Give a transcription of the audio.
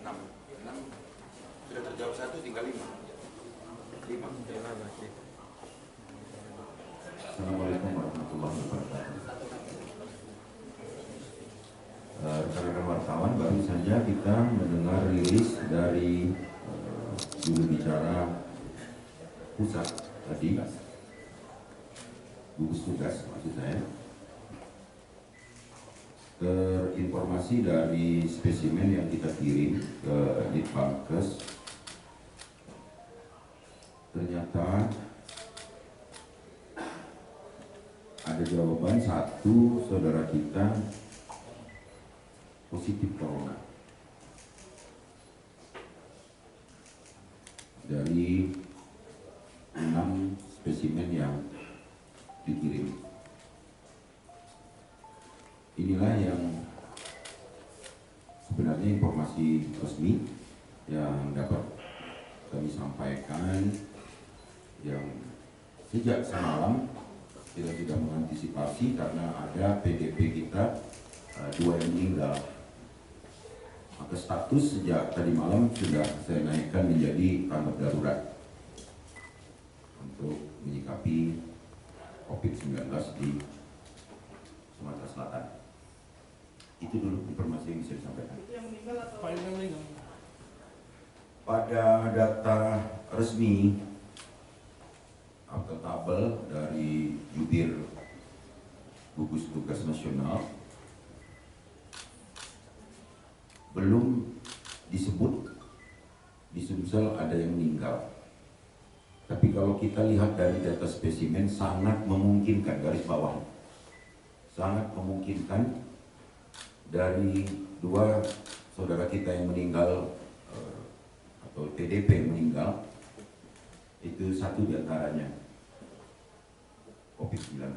6. 6 sudah terjawab 1, tinggal 5. 5. Assalamualaikum warahmatullahi wabarakatuh. Rekan-rekan wartawan, baru saja kita mendengar rilis dari juru bicara pusat tadi, gugus tugas maksud saya. Terinformasi dari spesimen yang kita kirim ke Litbangkes, ternyata ada jawaban 1 saudara kita positif corona. Dari 6 spesimen yang dikirim. Inilah yang sebenarnya informasi resmi yang dapat kami sampaikan, yang sejak semalam kita sudah mengantisipasi karena ada PDP kita 2 yang meninggal. Maka status sejak tadi malam sudah saya naikkan menjadi tanggap darurat untuk menyikapi COVID-19 di Sumatera Selatan. Itu dulu informasi yang bisa disampaikan. Pada data resmi atau tabel dari jubir gugus tugas nasional, belum disebut di Sumsel ada yang meninggal. Tapi kalau kita lihat dari data spesimen, sangat memungkinkan, garis bawah, sangat memungkinkan dari 2 saudara kita yang meninggal atau PDP yang meninggal, itu 1 diantaranya COVID-19.